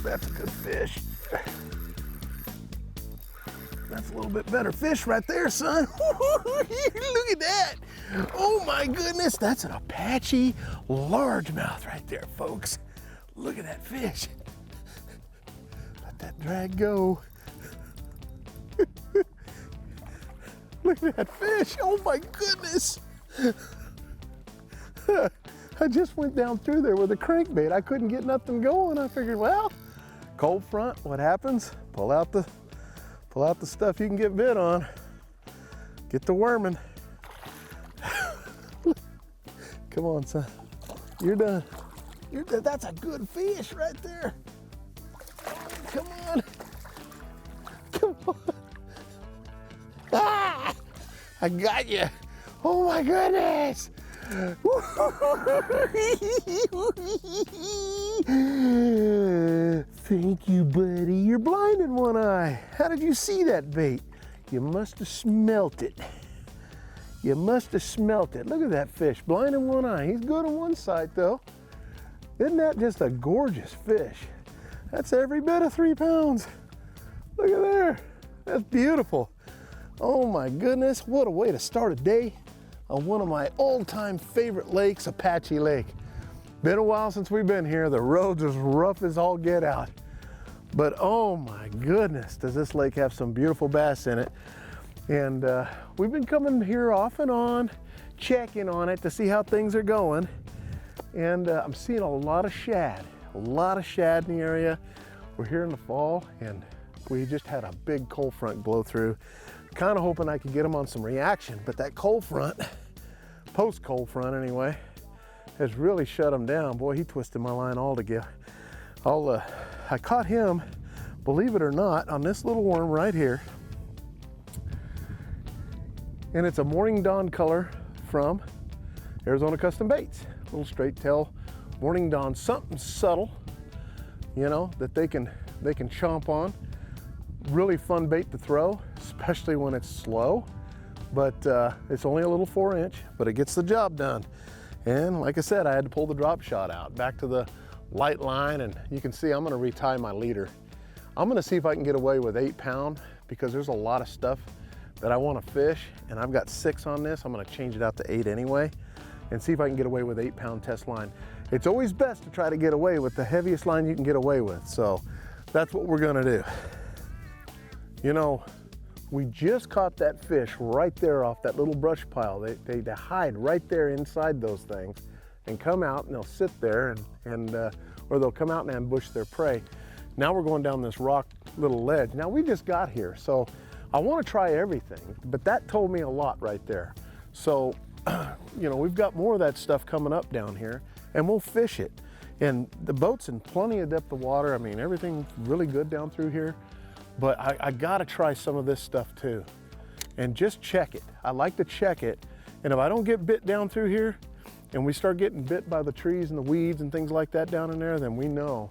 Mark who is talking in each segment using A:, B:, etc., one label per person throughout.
A: That's a good fish. That's a little bit better fish right there, son. Look at that. Oh my goodness, that's an Apache largemouth right there, folks. Look at that fish. Let that drag go. Look at that fish. Oh my goodness. I just went down through there with a crankbait. I couldn't get nothing going. I figured, well, cold front, what happens? Pull out the stuff you can get bit on. Get the worming. Come on, son. You're done. You're done. That's a good fish right there. Oh, come on. Come on. Ah! I got you. Oh my goodness. Thank you, buddy. You're blind in one eye. How did you see that bait? You must have smelt it. You must have smelt it. Look at that fish, blind in one eye. He's good on one side though. Isn't that just a gorgeous fish? That's every bit of 3 pounds. Look at there. That's beautiful. Oh my goodness, what a way to start a day on one of my all-time favorite lakes, Apache Lake. Been a while since we've been here. The road's as rough as all get out. But oh my goodness, does this lake have some beautiful bass in it. And we've been coming here off and on, checking on it to see how things are going. And I'm seeing a lot of shad in the area. We're here in the fall and we just had a big cold front blow through. Kind of hoping I could get them on some reaction, but that cold front, post-cold front anyway, has really shut them down. Boy, he twisted my line all together. I caught him, believe it or not, on this little worm right here. And it's a morning dawn color from Arizona Custom Baits. Little straight tail morning dawn, something subtle, you know, that they can chomp on. Really fun bait to throw, especially when it's slow. But it's only a little 4-inch, but it gets the job done. And like I said, I had to pull the drop shot out back to the light line, and you can see I'm gonna retie my leader. I'm gonna see if I can get away with 8 pound because there's a lot of stuff that I wanna fish, and I've got 6 on this. I'm gonna change it out to 8 anyway and see if I can get away with 8 pound test line. It's always best to try to get away with the heaviest line you can get away with. So that's what we're gonna do. You know, we just caught that fish right there off that little brush pile. They hide right there inside those things and come out and they'll sit there or they'll come out and ambush their prey. Now we're going down this rock little ledge. Now we just got here, so I want to try everything, but that told me a lot right there. So, you know, we've got more of that stuff coming up down here and we'll fish it. And the boat's in plenty of depth of water. I mean, everything's really good down through here. But I gotta try some of this stuff too. And just check it. I like to check it. And if I don't get bit down through here, and we start getting bit by the trees and the weeds and things like that down in there, then we know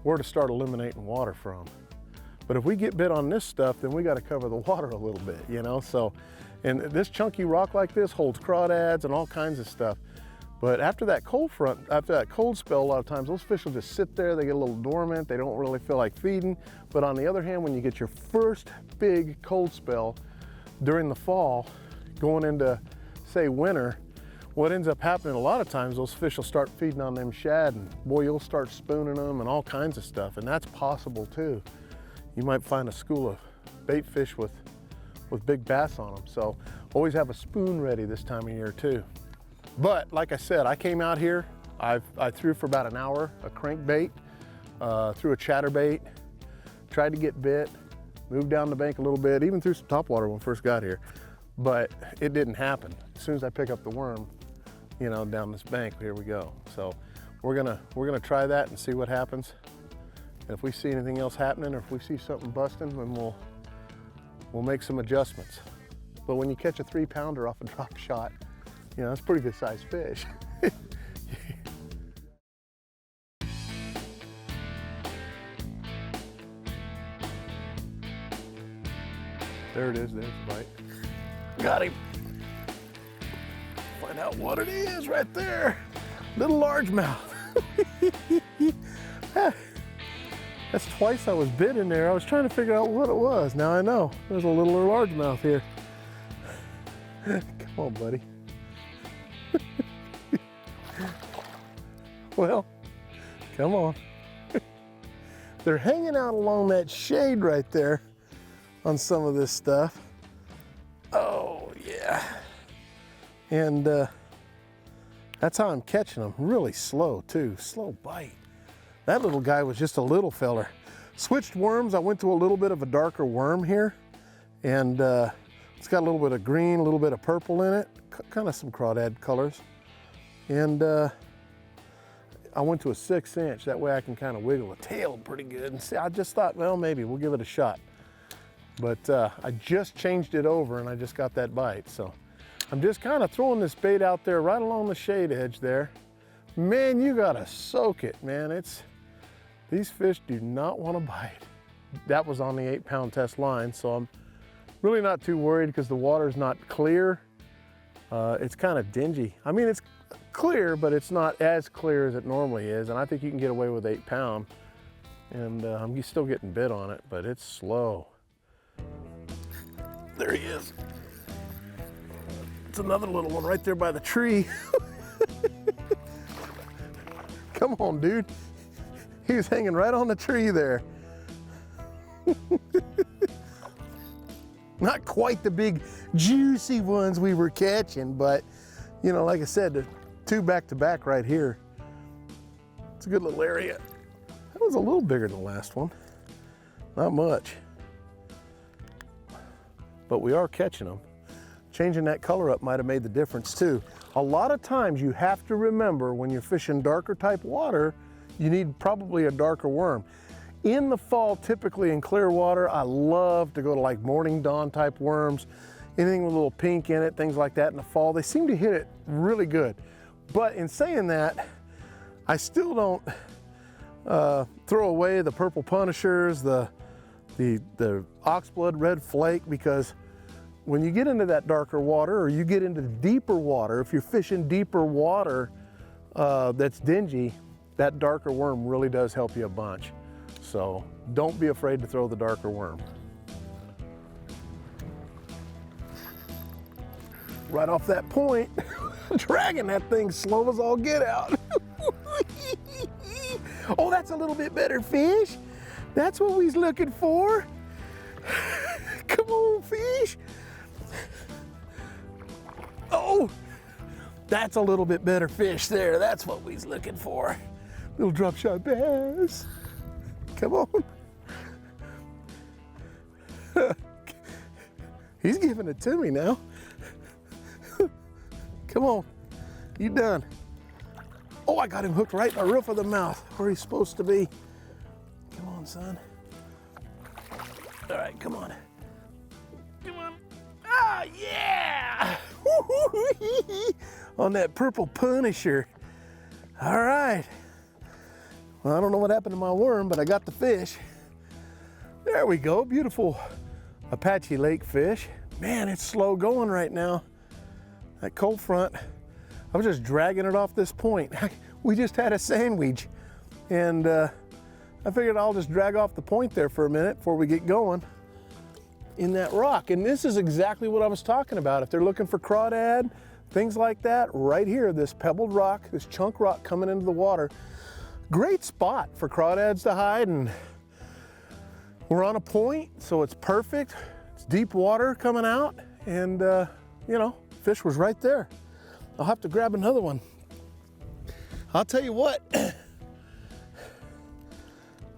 A: where to start eliminating water from. But if we get bit on this stuff, then we gotta cover the water a little bit, you know? So, and this chunky rock like this holds crawdads and all kinds of stuff. But after that cold front, after that cold spell, a lot of times those fish will just sit there, they get a little dormant, they don't really feel like feeding. But on the other hand, when you get your first big cold spell during the fall, going into, say, winter, what ends up happening a lot of times, those fish will start feeding on them shad, and boy, you'll start spooning them and all kinds of stuff, and that's possible too. You might find a school of bait fish with big bass on them, so always have a spoon ready this time of year too. But like I said, I came out here, I threw for about an hour a crankbait, threw a chatterbait, tried to get bit, moved down the bank a little bit, even threw some topwater when I first got here, but it didn't happen. As soon as I pick up the worm, you know, down this bank, here we go. So we're gonna try that and see what happens. And if we see anything else happening, or if we see something busting, then we'll make some adjustments. But when you catch a 3-pounder off a drop shot, you know, that's a pretty good sized fish. There it is, there's the bite. Got him. Find out what it is right there. Little largemouth. That's twice I was bit in there. I was trying to figure out what it was. Now I know. There's a little or largemouth here. Come on, buddy. Well, come on. They're hanging out along that shade right there on some of this stuff. Oh, yeah. And that's how I'm catching them. Really slow, too. Slow bite. That little guy was just a little feller. Switched worms. I went to a little bit of a darker worm here. And it's got a little bit of green, a little bit of purple in it. Kind of some crawdad colors. And I went to a 6-inch. That way I can kind of wiggle the tail pretty good. And see, I just thought, well, maybe we'll give it a shot. But I just changed it over and I just got that bite. So I'm just kind of throwing this bait out there right along the shade edge there. Man, you gotta soak it, man. These fish do not want to bite. That was on the 8-pound test line, so I'm really not too worried because the water's not clear. It's kind of dingy. I mean, it's clear, but it's not as clear as it normally is, and I think you can get away with 8-pound. And I'm still getting bit on it, but it's slow. There he is. It's another little one right there by the tree. Come on, dude. He was hanging right on the tree there. Not quite the big juicy ones we were catching, but you know, like I said, the 2 back-to-back right here. It's a good little area. That was a little bigger than the last one. Not much. But we are catching them. Changing that color up might have made the difference too. A lot of times you have to remember when you're fishing darker type water, you need probably a darker worm. In the fall, typically in clear water, I love to go to like morning dawn type worms, anything with a little pink in it, things like that in the fall. They seem to hit it really good. But in saying that, I still don't throw away the purple punishers, the oxblood red flake, because when you get into that darker water or you get into deeper water, if you're fishing deeper water that's dingy, that darker worm really does help you a bunch. So don't be afraid to throw the darker worm. Right off that point, dragging that thing slow as all get out. Oh, that's a little bit better fish. That's what we's looking for. Come on, fish. Oh, that's a little bit better fish there. That's what we's looking for. Little drop shot bass. Come on. He's giving it to me now. Come on, you done. Oh, I got him hooked right in the roof of the mouth where he's supposed to be. Come on, son. All right, come on. Come on. Ah, yeah! On that purple punisher. All right. Well, I don't know what happened to my worm, but I got the fish. There we go, beautiful Apache Lake fish. Man, it's slow going right now. That cold front, I was just dragging it off this point. We just had a sandwich, and I figured I'll just drag off the point there for a minute before we get going in that rock. And this is exactly what I was talking about. If they're looking for crawdad, things like that, right here, this pebbled rock, this chunk rock coming into the water, great spot for crawdads to hide. And we're on a point, so it's perfect. It's deep water coming out, and you know, fish was right there. I'll have to grab another one. I'll tell you what,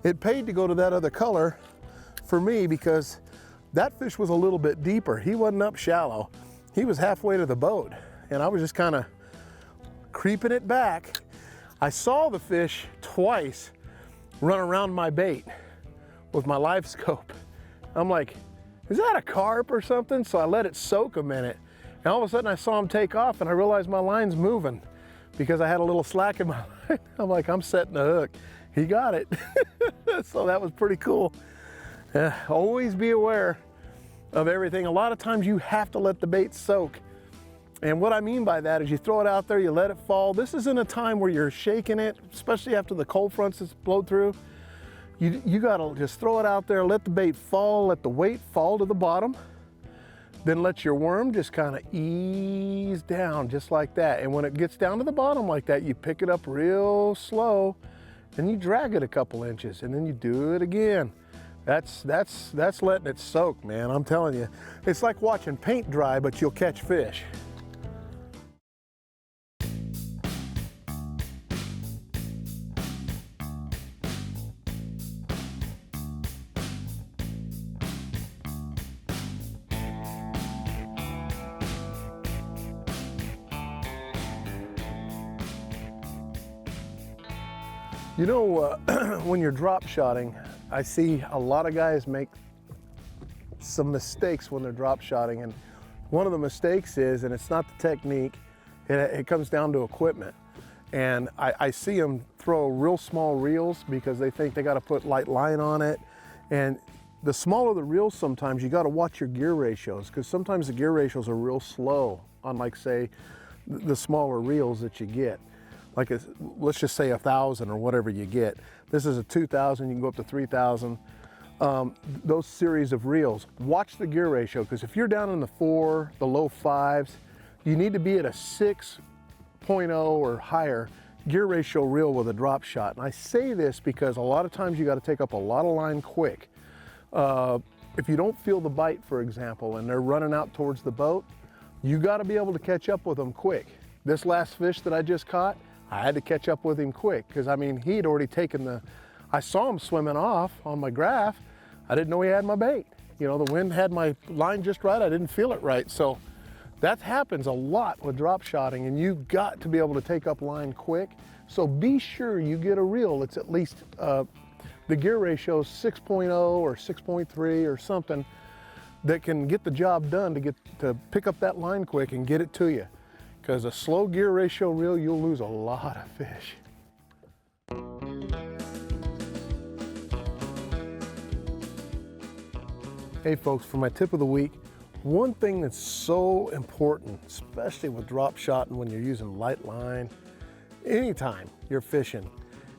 A: it paid to go to that other color for me because that fish was a little bit deeper. He wasn't up shallow. He was halfway to the boat, and I was just kind of creeping it back. I saw the fish twice run around my bait with my live scope. I'm like, is that a carp or something? So I let it soak a minute. And all of a sudden I saw him take off and I realized my line's moving because I had a little slack in my line. I'm like, I'm setting the hook. He got it. So that was pretty cool. Always be aware of everything. A lot of times you have to let the bait soak. And what I mean by that is you throw it out there, you let it fall. This isn't a time where you're shaking it, especially after the cold fronts that's blowed through. You gotta just throw it out there, let the bait fall, let the weight fall to the bottom, then let your worm just kind of ease down just like that. And when it gets down to the bottom like that, you pick it up real slow and you drag it a couple inches and then you do it again. That's letting it soak, man. I'm telling you. It's like watching paint dry, but you'll catch fish. You know, when you're drop shotting, I see a lot of guys make some mistakes when they're drop shotting, and one of the mistakes is, and it's not the technique, it comes down to equipment. And I see them throw real small reels because they think they got to put light line on it. And the smaller the reels, sometimes you got to watch your gear ratios, because sometimes the gear ratios are real slow on, like, say, the smaller reels that you get. Like, let's just say 1,000 or whatever you get. This is a 2,000, you can go up to 3,000. Those series of reels, watch the gear ratio, because if you're down in the 4, the low 5s, you need to be at a 6.0 or higher gear ratio reel with a drop shot. And I say this because a lot of times you got to take up a lot of line quick. If you don't feel the bite, for example, and they're running out towards the boat, you got to be able to catch up with them quick. This last fish that I just caught, I had to catch up with him quick, because I mean, he'd already taken I saw him swimming off on my graph. I didn't know he had my bait. You know, the wind had my line just right. I didn't feel it right. So that happens a lot with drop shotting, and you've got to be able to take up line quick. So be sure you get a reel that's at least, the gear ratio is 6.0 or 6.3 or something that can get the job done to pick up that line quick and get it to you. Because a slow gear ratio reel, you'll lose a lot of fish. Hey folks, for my tip of the week, one thing that's so important, especially with drop shotting when you're using light line, anytime you're fishing,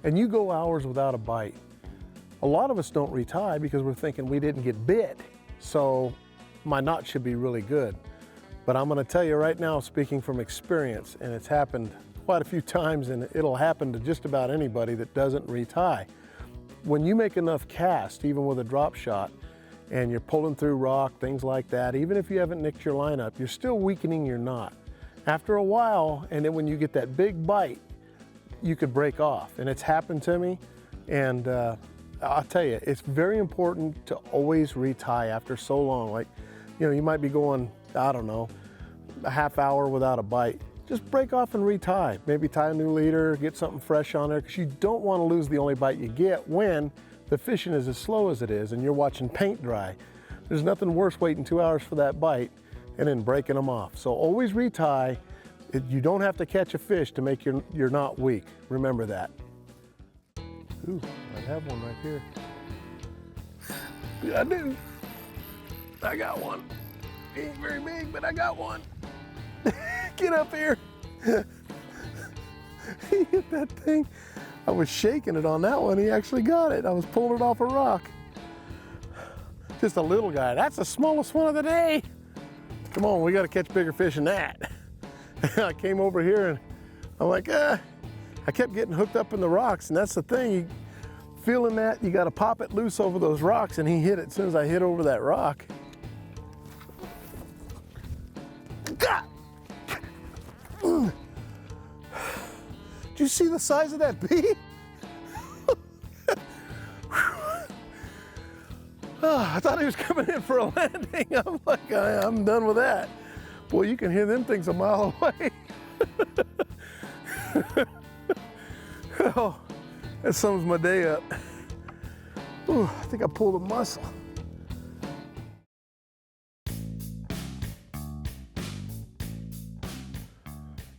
A: and you go hours without a bite, a lot of us don't retie because we're thinking we didn't get bit, so my knot should be really good. But I'm going to tell you right now, speaking from experience, and it's happened quite a few times, and it'll happen to just about anybody that doesn't retie. When you make enough cast, even with a drop shot, and you're pulling through rock, things like that, even if you haven't nicked your line up, you're still weakening your knot. After a while, and then when you get that big bite, you could break off. And it's happened to me, and I'll tell you, it's very important to always retie after so long. Like, you know, you might be going, I don't know, a half hour without a bite. Just break off and retie. Maybe tie a new leader, get something fresh on there, because you don't want to lose the only bite you get when the fishing is as slow as it is and you're watching paint dry. There's nothing worse waiting 2 hours for that bite and then breaking them off. So always retie. You don't have to catch a fish to make your knot weak. Remember that. Ooh, I have one right here. Yeah, I do. I got one. Ain't very big, but I got one. Get up here. He hit that thing. I was shaking it on that one. He actually got it. I was pulling it off a rock. Just a little guy. That's the smallest one of the day. Come on, we got to catch bigger fish than that. I came over here and I'm like, I kept getting hooked up in the rocks, and that's the thing. Feeling that, you got to pop it loose over those rocks, and he hit it as soon as I hit over that rock. Did you see the size of that bee? I thought he was coming in for a landing. I'm like, I'm done with that. Boy, you can hear them things a mile away. Oh, that sums my day up. Ooh, I think I pulled a muscle.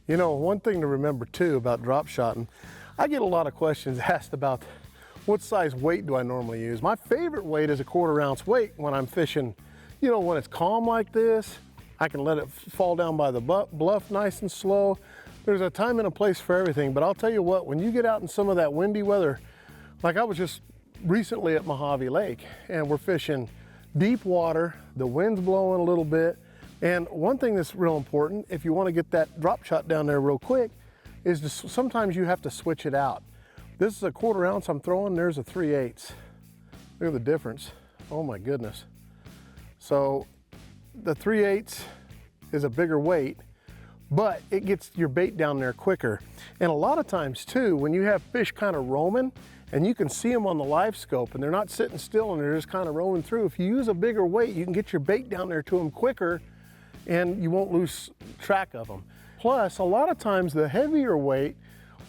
A: You know, one thing to remember too about drop shotting, I get a lot of questions asked about what size weight do I normally use. My favorite weight is a 1/4 ounce weight when I'm fishing. You know, when it's calm like this, I can let it fall down by the bluff nice and slow. There's a time and a place for everything, but I'll tell you what, when you get out in some of that windy weather, like I was just recently at Apache Lake, and we're fishing deep water. The wind's blowing a little bit. And one thing that's real important, if you want to get that drop shot down there real quick, is sometimes you have to switch it out. This is a 1/4 ounce I'm throwing, there's a 3/8. Look at the difference. Oh my goodness. So the 3/8 is a bigger weight, but it gets your bait down there quicker. And a lot of times too, when you have fish kind of roaming, and you can see them on the live scope and they're not sitting still and they're just kind of roaming through, if you use a bigger weight, you can get your bait down there to them quicker and you won't lose track of them. Plus, a lot of times the heavier weight,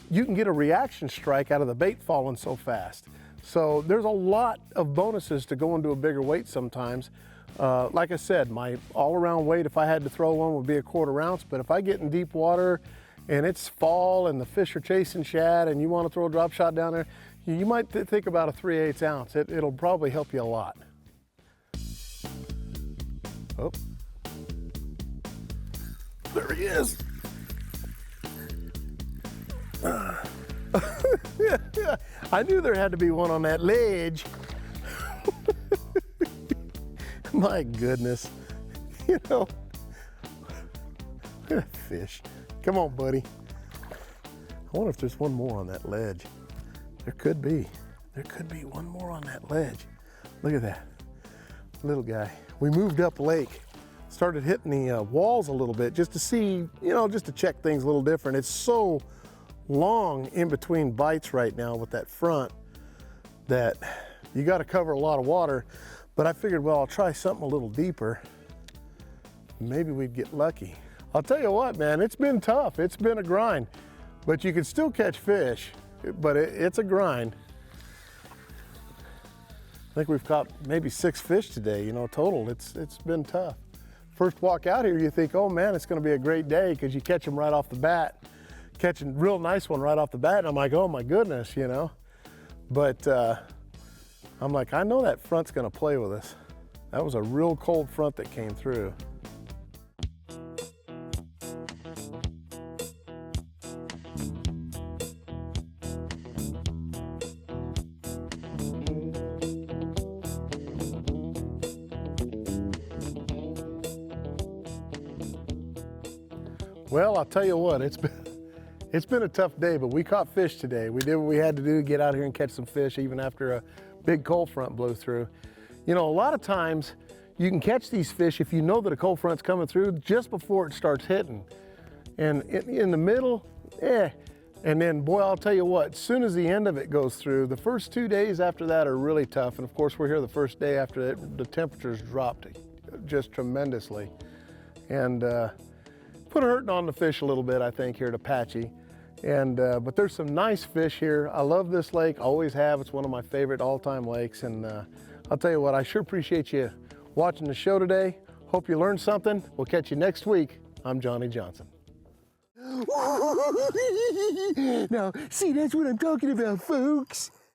A: you can get a reaction strike out of the bait falling so fast. So there's a lot of bonuses to going to a bigger weight sometimes. Like I said, my all-around weight, if I had to throw one, would be a 1/4 ounce, but if I get in deep water and it's fall and the fish are chasing shad and you want to throw a drop shot down there, you might think about a 3/8 ounce. It'll probably help you a lot. Oh. There he is. I knew there had to be one on that ledge. My goodness. You know, look at that fish. Come on, buddy. I wonder if there's one more on that ledge. There could be. There could be one more on that ledge. Look at that little guy. We moved up lake, started hitting the walls a little bit just to see, you know, just to check things a little different. It's so long in between bites right now with that front that you got to cover a lot of water. But I figured, well, I'll try something a little deeper. Maybe we'd get lucky. I'll tell you what, man, it's been tough. It's been a grind, but you can still catch fish, but it's a grind. I think we've caught maybe 6 fish today, you know, total. It's been tough. First walk out here, you think, oh man, it's gonna be a great day because you catch them right off the bat. Catching a real nice one right off the bat, and I'm like, oh my goodness, you know. But I'm like, I know that front's gonna play with us. That was a real cold front that came through. Well, I'll tell you what, it's been a tough day, but we caught fish today. We did what we had to do to get out here and catch some fish even after a big cold front blew through. You know, a lot of times you can catch these fish if you know that a cold front's coming through just before it starts hitting. And in the middle, and then boy, I'll tell you what, as soon as the end of it goes through, the first 2 days after that are really tough. And of course, we're here the first day after that, the temperatures dropped just tremendously. And put a hurting on the fish a little bit, I think, here at Apache. And but there's some nice fish here. I love this lake, always have. It's one of my favorite all-time lakes. And I'll tell you what, I sure appreciate you watching the show today. Hope you learned something. We'll catch you next week. I'm Johnny Johnson. Now, see, that's what I'm talking about, folks.